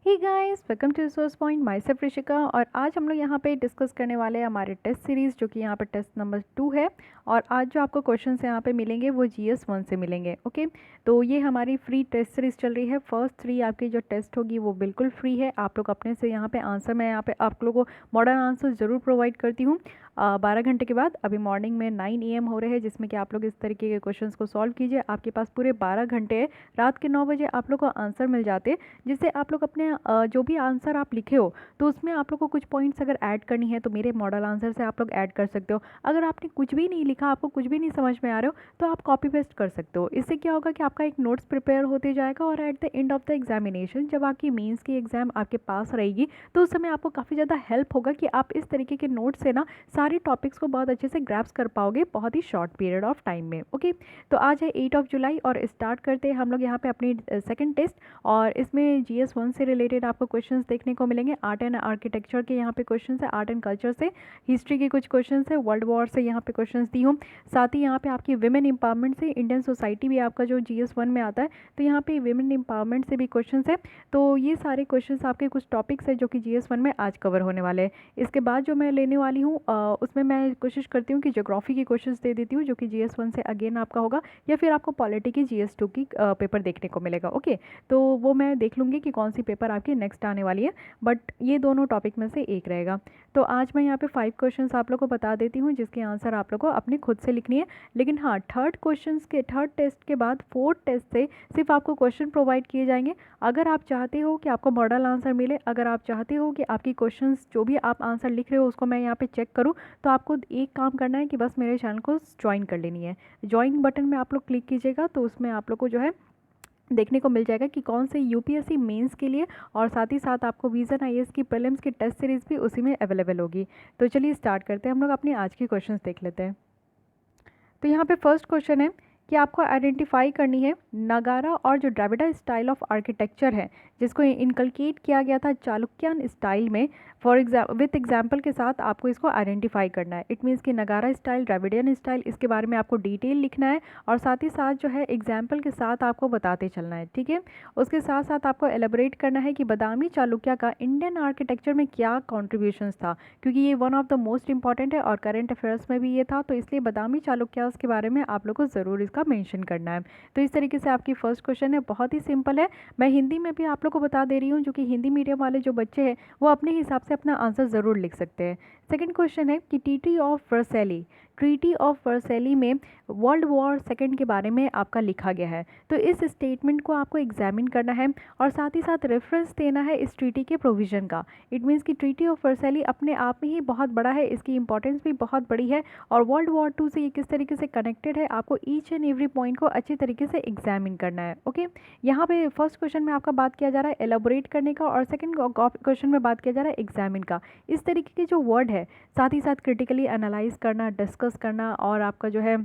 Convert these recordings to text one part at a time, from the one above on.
Hey guys, welcome to resource point. Myself Rishika. और आज हम लोग यहाँ पे डिस्कस करने वाले हैं हमारे टेस्ट सीरीज़, जो कि यहाँ पे टेस्ट नंबर 2 है। और आज जो आपको क्वेश्चंस यहाँ पे मिलेंगे वो GS 1 से मिलेंगे। ओके, तो ये हमारी फ्री टेस्ट सीरीज़ चल रही है। फर्स्ट 3 आपकी जो टेस्ट होगी वो बिल्कुल फ्री है। आप लोग अपने से यहाँ पे आंसर, मैं यहाँ पे आप लोगों को मॉडर्न आंसर ज़रूर प्रोवाइड करती हूँ 12 घंटे के बाद। अभी मॉर्निंग में 9 AM हो रहे हैं, जिसमें कि आप लोग इस तरीके के क्वेश्चंस को सॉल्व कीजिए। आपके पास पूरे 12 घंटे है। रात के 9 बजे आप लोग को आंसर मिल जाते, जिससे आप लोग अपने जो भी आंसर आप लिखे हो तो उसमें आप लोग को कुछ पॉइंट्स अगर ऐड करनी है तो मेरे मॉडल आंसर से आप लोग ऐड कर सकते हो। अगर आपने कुछ भी नहीं लिखा, आपको कुछ भी नहीं समझ में आ रहे हो, तो आप कॉपी पेस्ट कर सकते हो। इससे क्या होगा कि आपका एक नोट्स प्रिपेयर होते जाएगा, और at the end of the examination जब आपकी मेंस की एग्जाम आपके पास रहेगी तो उस समय आपको काफ़ी ज़्यादा हेल्प होगा कि आप इस तरीके के नोट्स से ना सारे टॉपिक्स को बहुत अच्छे से ग्रैप्स कर पाओगे बहुत ही शॉर्ट पीरियड ऑफ टाइम में। ओके, तो आज है 8 जुलाई और स्टार्ट करते हैं हम लोग यहाँ पे अपनी सेकंड टेस्ट। और इसमें GS 1 से रिलेटेड आपको क्वेश्चंस देखने को मिलेंगे। आर्ट एंड आर्किटेक्चर के यहाँ पे क्वेश्चंस है, आर्ट एंड कल्चर से, हिस्ट्री के कुछ क्वेश्चंस है, वर्ल्ड वॉर से यहाँ पे क्वेश्चंस दी हूँ। साथ ही यहाँ पे आपकी विमेन इंपावरमेंट से, इंडियन सोसाइटी भी आपका जो GS 1 में आता है, तो यहाँ पे विमेन इंपावरमेंट से भी क्वेश्चंस है। तो ये सारे क्वेश्चंस आपके कुछ टॉपिक्स है जो कि GS 1 में आज कवर होने वाले हैं। इसके बाद जो मैं लेने वाली हूँ उसमें मैं कोशिश करती हूँ कि ज्योग्राफी की क्वेश्चंस दे देती हूँ, जो कि GS 1 से अगेन आपका होगा, या फिर आपको पॉलिटी की GS 2 की पेपर देखने को मिलेगा। ओके, तो वो मैं देख लूँगी कि कौन सी पेपर आपकी नेक्स्ट आने वाली है, बट ये दोनों टॉपिक में से एक रहेगा। तो आज मैं यहाँ पे 5 क्वेश्चंस आप लोग को बता देती हूँ, जिसके आंसर आप लोग को अपने खुद से लिखनी है। लेकिन हाँ, थर्ड टेस्ट के बाद फोर्थ टेस्ट से सिर्फ आपको क्वेश्चन प्रोवाइड किए जाएंगे। अगर आप चाहते हो कि आपको मॉडल आंसर मिले, अगर आप चाहते हो कि आपकी क्वेश्चंस जो भी आप आंसर लिख रहे हो उसको मैं यहाँ पे चेक करूँ, तो आपको एक काम करना है कि बस मेरे चैनल को ज्वाइन कर लेनी है। ज्वाइन बटन में आप लोग क्लिक कीजिएगा तो उसमें आप लोग को जो है देखने को मिल जाएगा कि कौन से UPSC मेंस के लिए, और साथ ही साथ आपको विजन IAS की प्रीलिम्स की टेस्ट सीरीज़ भी उसी में अवेलेबल होगी। तो चलिए स्टार्ट करते हैं, हम लोग अपनी आज की क्वेश्चंस देख लेते हैं। तो यहाँ पे फर्स्ट क्वेश्चन है कि आपको आइडेंटिफाई करनी है नगारा और जो द्रविड़ स्टाइल ऑफ आर्किटेक्चर है, जिसको इनकलकेट किया गया था चालुक्यन स्टाइल में। विथ एग्जाम्पल के साथ आपको इसको आइडेंटिफाई करना है। इट मीन्स कि नगारा स्टाइल, द्रविडियन स्टाइल, इसके बारे में आपको डिटेल लिखना है, और साथ ही साथ जो है एग्जाम्पल के साथ आपको बताते चलना है। ठीक है, उसके साथ साथ आपको एलेबोरेट करना है कि बादामी चालुक्य का इंडियन आर्किटेक्चर में क्या कॉन्ट्रीब्यूशंस था, क्योंकि ये one of the most important है और करंट अफेयर्स में भी ये था। तो इसलिए बादामी चालुक्य के बारे में आप लोग को ज़रूर इसका मेंशन करना है। तो इस तरीके से आपकी फर्स्ट क्वेश्चन है, बहुत ही सिंपल है। मैं हिंदी में भी आप लोग को बता दे रही हूँ, जो कि हिंदी मीडियम वाले जो बच्चे हैं वो अपने हिसाब से अपना आंसर ज़रूर लिख सकते हैं। सेकंड क्वेश्चन है कि ट्रीटी ऑफ वर्सैली में वर्ल्ड वॉर सेकंड के बारे में आपका लिखा गया है। तो इस स्टेटमेंट को आपको एग्जामिन करना है, और साथ ही साथ रेफरेंस देना है इस ट्रीटी के प्रोविज़न का। इट मीन्स कि ट्रीटी ऑफ वर्सैली अपने आप में ही बहुत बड़ा है, इसकी इंपॉर्टेंस भी बहुत बड़ी है, और वर्ल्ड वॉर 2 से ये किस तरीके से कनेक्टेड है, आपको ईच एंड एवरी पॉइंट को अच्छे तरीके से एग्जामिन करना है। ओके, यहाँ पे फर्स्ट क्वेश्चन में आपका बात किया जा रहा है एलाबोरेट करने का, और सेकंड क्वेश्चन में बात किया जा रहा है एग्जामिन का। इस तरीके के जो वर्ड है, साथ ही साथ क्रिटिकली एनालाइज करना, डिस्कस करना, और आपका जो है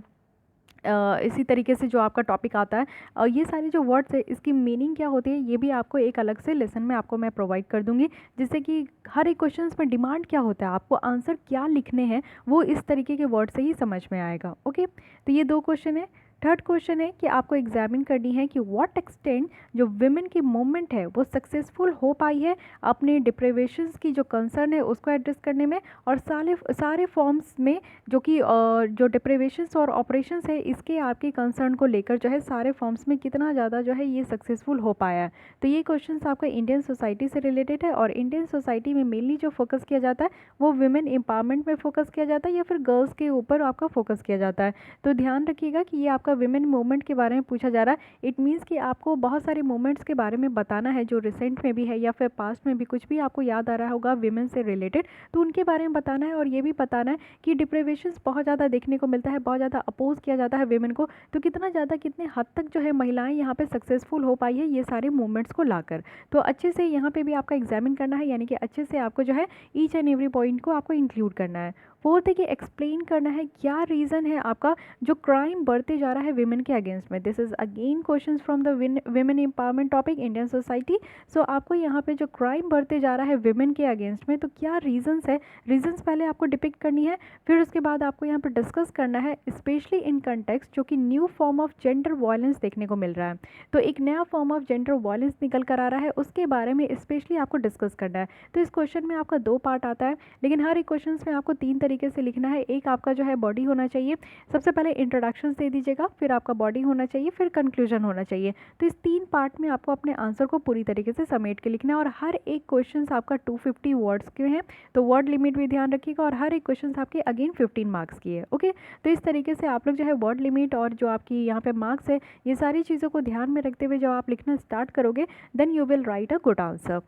इसी तरीके से जो आपका टॉपिक आता है, ये सारे जो वर्ड्स है इसकी मीनिंग क्या होती है, ये भी आपको एक अलग से लेसन में आपको मैं प्रोवाइड कर दूंगी, जिससे कि हर एक क्वेश्चंस में डिमांड क्या होता है, आपको आंसर क्या लिखने हैं, वो इस तरीके के वर्ड से ही समझ में आएगा। ओके, तो ये 2 क्वेश्चन है। थर्ड क्वेश्चन है कि आपको एग्जामिन करनी है कि व्हाट एक्सटेंट जो विमेन की मूवमेंट है वो सक्सेसफुल हो पाई है अपने डिप्रेवेशंस की जो कंसर्न है उसको एड्रेस करने में, और सारे फॉर्म्स में जो कि जो डिप्रेवेशंस और ऑपरेशंस है इसके आपके कंसर्न को लेकर जो है सारे फॉर्म्स में कितना ज़्यादा जो है ये सक्सेसफुल हो पाया है। तो ये क्वेश्चंस आपका इंडियन सोसाइटी से रिलेटेड है, और इंडियन सोसाइटी में मेनली जो फोकस किया जाता है वो विमेन एम्पावरमेंट में फोकस किया जाता है, या फिर गर्ल्स के ऊपर आपका फोकस किया जाता है। तो ध्यान रखिएगा कि ये आपका विमेन मूवमेंट के बारे में पूछा जा रहा है। इट मीन्स कि आपको बहुत सारे मूवमेंट्स के बारे में बताना है, जो रिसेंट में भी है या फिर पास्ट में भी कुछ भी आपको याद आ रहा होगा विमेन से रिलेटेड, तो उनके बारे में बताना है। और ये भी बताना है कि डिप्रेवेशंस बहुत ज़्यादा देखने को मिलता है, बहुत ज़्यादा अपोज किया जाता है विमेन को, तो कितना ज़्यादा कितने हद तक जो है महिलाएं यहाँ पे सक्सेसफुल हो पाई है ये सारे मूवमेंट्स को लाकर। तो अच्छे से यहाँ पे भी आपका एग्जामिन करना है, यानी कि अच्छे से आपको जो है ईच एंड एवरी पॉइंट को आपको इंक्लूड करना है। फोर्थ है कि एक्सप्लेन करना है क्या रीज़न है आपका जो क्राइम बढ़ते जा रहा रहा है विमेन के अगेंस्ट में। This is again questions from the women empowerment topic Indian society. So आपको यहाँ पे जो क्राइम बढ़ते जा रहा है विमेन के अगेंस्ट में, तो क्या रीजंस है, रीजंस पहले आपको डिपिक्ट करनी है, फिर उसके बाद आपको यहाँ पे डिस्कस करना है स्पेशली इन कंटेक्स्ट जो कि new form of gender violence देखने को मिल रहा है। तो एक नया फॉर्म ऑफ जेंडर वायलेंस निकल कर आ रहा है, उसके बारे में स्पेशली आपको डिस्कस करना है। तो इस क्वेश्चन में आपका 2 पार्ट आता है, लेकिन हर एक क्वेश्चन में आपको 3 तरीके से लिखना है। एक आपका जो है बॉडी होना चाहिए, सबसे पहले इंट्रोडक्शन दे दीजिएगा, फिर आपका बॉडी होना चाहिए, फिर कंक्लूजन होना चाहिए। तो इस 3 पार्ट में आपको अपने आंसर को पूरी तरीके से समेट के लिखना है, और हर एक क्वेश्चन आपका 250 वर्ड्स के हैं, तो वर्ड लिमिट भी ध्यान रखिएगा, और हर एक क्वेश्चन आपके अगेन 15 मार्क्स की है। ओके, तो इस तरीके से आप लोग जो है वर्ड लिमिट और जो आपकी यहाँ पे मार्क्स है, ये सारी चीज़ों को ध्यान में रखते हुए जब आप लिखना स्टार्ट करोगे, then you will write a good answer.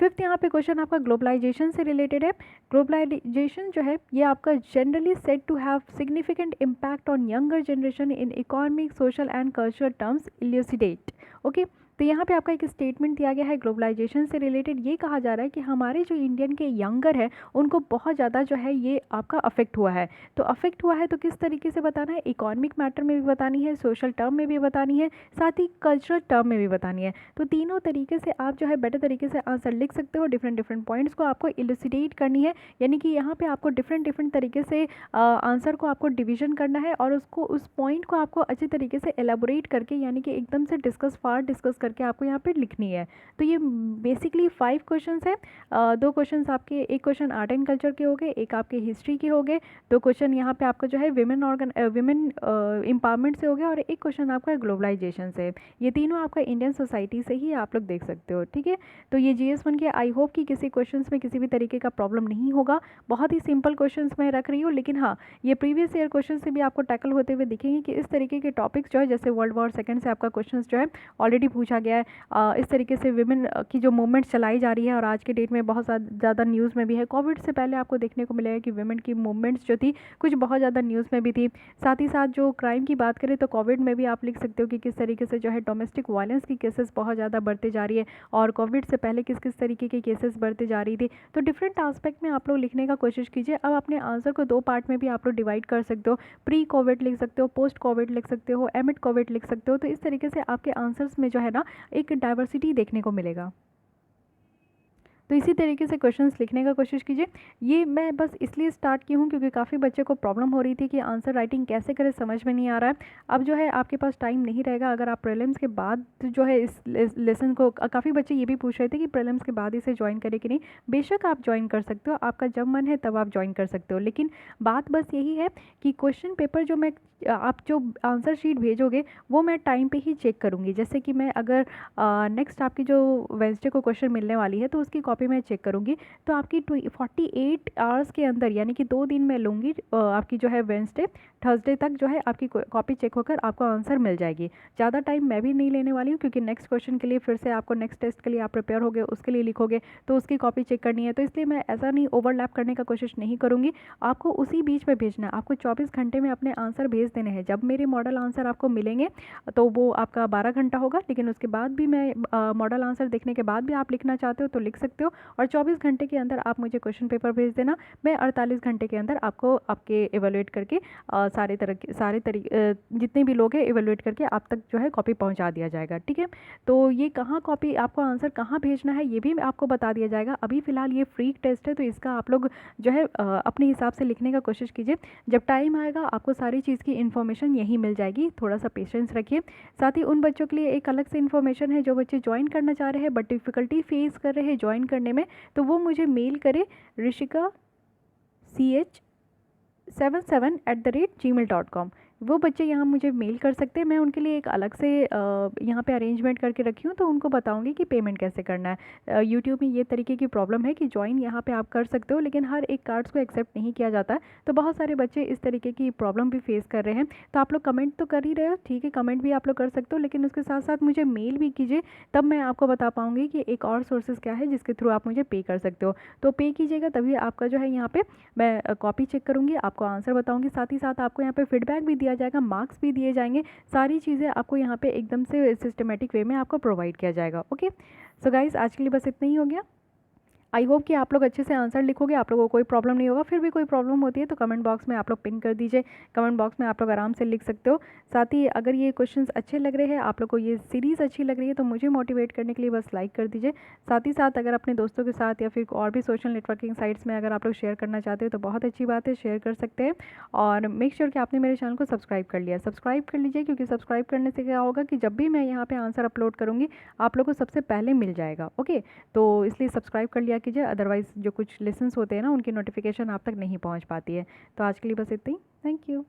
Fifth यहाँ पे क्वेश्चन आपका ग्लोबलाइजेशन से रिलेटेड है। ग्लोबलाइजेशन जो है ये आपका generally said to have significant impact on younger generation in economic, social and cultural terms elucidate. Okay, तो यहाँ पे आपका एक स्टेटमेंट दिया गया है ग्लोबलाइजेशन से रिलेटेड। ये कहा जा रहा है कि हमारे जो इंडियन के यंगर है उनको बहुत ज़्यादा जो है ये आपका अफेक्ट हुआ है। तो अफेक्ट हुआ है तो किस तरीके से बताना है, इकोनॉमिक मैटर में भी बतानी है, सोशल टर्म में भी बतानी है, साथ ही कल्चरल टर्म में भी बतानी है। तो तीनों तरीके से आप जो है बेटर तरीके से आंसर लिख सकते हो। डिफरेंट डिफरेंट पॉइंट्स को आपको इलुसिडेट करनी है, यानी कि यहाँ पे आपको डिफरेंट डिफरेंट तरीके से आंसर को आपको डिवीजन करना है, और उसको उस पॉइंट को आपको अच्छी तरीके से एलाबोरेट करके, यानी कि एकदम से डिस्कस करके आपको यहाँ पे लिखनी है। तो ये बेसिकली 5 क्वेश्चंस है। 2 क्वेश्चंस आपके, एक क्वेश्चन आर्ट एंड कल्चर के हो गए, एक आपके हिस्ट्री के हो गए, 2 क्वेश्चन यहाँ पे आपका जो है विमेन एम्पावरमेंट से हो गया, और एक क्वेश्चन आपका ग्लोबलाइजेशन से। ये तीनों आपका इंडियन सोसाइटी से ही आप लोग देख सकते हो। ठीक है, तो ये GS1 के आई होप कि किसी क्वेश्चन में किसी भी तरीके का प्रॉब्लम नहीं होगा। बहुत ही सिंपल क्वेश्चन मैं रख रही हूँ, लेकिन हाँ, ये प्रीवियस ईयर क्वेश्चन से भी आपको टैकल होते हुए दिखेंगे कि इस तरीके के टॉपिक्स जो है, जैसे वर्ल्ड वॉर सेकंड से आपका क्वेश्चन जो है ऑलरेडी पूछा गया है। इस तरीके से विमेन की जो मूवमेंट चलाई जा रही है, और आज के डेट में बहुत ज़्यादा न्यूज़ में भी है। कोविड से पहले आपको देखने को मिलेगा कि विमेन की मूवमेंट्स जो थी कुछ बहुत ज़्यादा न्यूज़ में भी थी। साथ ही साथ जो क्राइम की बात करें तो कोविड में भी आप लिख सकते हो कि किस तरीके से जो है डोमेस्टिक वायलेंस की केसेस बहुत ज़्यादा बढ़ते जा रही है, और कोविड से पहले किस किस तरीके के केसेस बढ़ते जा रही थी। तो डिफरेंट आस्पेक्ट में आप लोग लिखने का कोशिश कीजिए। अब अपने आंसर को 2 पार्ट में भी आप लोग डिवाइड कर सकते हो। प्री कोविड लिख सकते हो, पोस्ट कोविड लिख सकते हो, एमिड कोविड लिख सकते हो। तो इस तरीके से आपके आंसर्स में जो है ना एक डाइवर्सिटी देखने को मिलेगा। तो इसी तरीके से क्वेश्चंस लिखने का कोशिश कीजिए। ये मैं बस इसलिए स्टार्ट की हूँ क्योंकि काफ़ी बच्चे को प्रॉब्लम हो रही थी कि आंसर राइटिंग कैसे करें, समझ में नहीं आ रहा है। अब जो है आपके पास टाइम नहीं रहेगा। अगर आप प्रीलिम्स के बाद जो है इस लेसन को, काफ़ी बच्चे ये भी पूछ रहे थे कि प्रीलिम्स के बाद इसे ज्वाइन करें कि नहीं। बेशक आप ज्वाइन कर सकते हो, आपका जब मन है तब आप ज्वाइन कर सकते हो, लेकिन बात बस यही है कि क्वेश्चन पेपर जो मैं, आप जो आंसर शीट भेजोगे वो मैं टाइम पे ही चेक करूँगी। जैसे कि मैं अगर नेक्स्ट आपकी जो वेंसडे को क्वेश्चन मिलने वाली है तो उसकी कॉपी मैं चेक करूँगी, तो आपकी 48 आवर्स के अंदर, यानी कि 2 दिन मैं लूँगी, आपकी जो है वेंसडे थर्सडे तक जो है आपकी कॉपी चेक होकर आपको आंसर मिल जाएगी। ज़्यादा टाइम मैं भी नहीं लेने वाली हूँ, क्योंकि नेक्स्ट क्वेश्चन के लिए फिर से आपको, नेक्स्ट टेस्ट के लिए आप प्रिपेयर होगे, उसके लिए लिखोगे तो उसकी कॉपी चेक करनी है। तो इसलिए मैं ऐसा नहीं ओवरलैप करने का कोशिश नहीं करूँगी। आपको उसी बीच में भेजना है, आपको 24 घंटे में अपने आंसर भेज देने हैं। जब मेरे मॉडल आंसर आपको मिलेंगे तो वो आपका 12 घंटा होगा, लेकिन उसके बाद भी मैं मॉडल आंसर देखने के बाद भी आप लिखना चाहते हो तो लिख सकते हो, और 24 घंटे के अंदर आप मुझे क्वेश्चन पेपर भेज देना। मैं 48 घंटे के अंदर आपको आपके एवेलुएट करके सारे जितने भी लोग हैं एवेलुएट करके आप तक जो है कॉपी पहुंचा दिया जाएगा। ठीक है, तो ये कहाँ कॉपी, आपको आंसर कहाँ भेजना है ये भी आपको बता दिया जाएगा। अभी फ़िलहाल ये फ्री टेस्ट है, तो इसका आप लोग जो है अपने हिसाब से लिखने का कोशिश कीजिए। जब टाइम आएगा आपको सारी चीज़ की इन्फॉर्मेशन यहीं मिल जाएगी, थोड़ा सा पेशेंस रखिए। साथ ही उन बच्चों के लिए एक अलग से इन्फॉर्मेशन है जो बच्चे ज्वाइन करना चाह रहे हैं बट डिफ़िकल्टी फेस कर रहे हैं ज्वाइन करने में, तो वो मुझे मेल करें rishika ch77@gmail.com। वो बच्चे यहाँ मुझे मेल कर सकते हैं। मैं उनके लिए एक अलग से यहाँ पे अरेंजमेंट करके रखी हूँ, तो उनको बताऊँगी कि पेमेंट कैसे करना है। यूट्यूब में ये तरीके की प्रॉब्लम है कि ज्वाइन यहाँ पे आप कर सकते हो, लेकिन हर एक कार्ड्स को एक्सेप्ट नहीं किया जाता है। तो बहुत सारे बच्चे इस तरीके की प्रॉब्लम भी फेस कर रहे हैं। तो आप लोग कमेंट तो कर ही रहे हो, ठीक है, कमेंट भी आप लोग कर सकते हो, लेकिन उसके साथ साथ मुझे मेल भी कीजिए, तब मैं आपको बता पाऊँगी कि एक और सोर्सेज क्या है जिसके थ्रू आप मुझे पे कर सकते हो। तो पे कीजिएगा, तभी आपका जो है यहाँ पर मैं कॉपी चेक करूँगी, आपको आंसर बताऊँगी, साथ ही साथ आपको यहाँ पर फीडबैक भी दिया जाएगा, मार्क्स भी दिए जाएंगे। सारी चीज़ें आपको यहाँ पे एकदम से सिस्टमेटिक वे में आपको प्रोवाइड किया जाएगा। ओके, सो गाइस आज के लिए बस इतना ही हो गया। आई होप कि आप लोग अच्छे से आंसर लिखोगे, आप लोगों को कोई प्रॉब्लम नहीं होगा। फिर भी कोई प्रॉब्लम होती है तो कमेंट बॉक्स में आप लोग पिन कर दीजिए, कमेंट बॉक्स में आप लोग आराम से लिख सकते हो। साथ ही अगर ये क्वेश्चंस अच्छे लग रहे हैं, आप लोग को ये सीरीज़ अच्छी लग रही है, तो मुझे मोटिवेट करने के लिए बस लाइक कर दीजिए। साथ ही साथ अगर अपने दोस्तों के साथ या फिर और भी सोशल नेटवर्किंग साइट्स में अगर आप लोग शेयर करना चाहते हो तो बहुत अच्छी बात है, शेयर कर सकते हैं। और मेक श्योर कि आपने मेरे चैनल को सब्सक्राइब कर लिया, सब्सक्राइब कर लीजिए, क्योंकि सब्सक्राइब करने से क्या होगा कि जब भी मैं यहाँ पे आंसर अपलोड करूँगी आप लोग को सबसे पहले मिल जाएगा। ओके, तो इसलिए सब्सक्राइब कर लिया कीजिए, अदरवाइज़ जो कुछ लेसन्स होते हैं ना उनकी नोटिफिकेशन आप तक नहीं पहुँच पाती है। तो आज के लिए बस इतना ही। Thank you.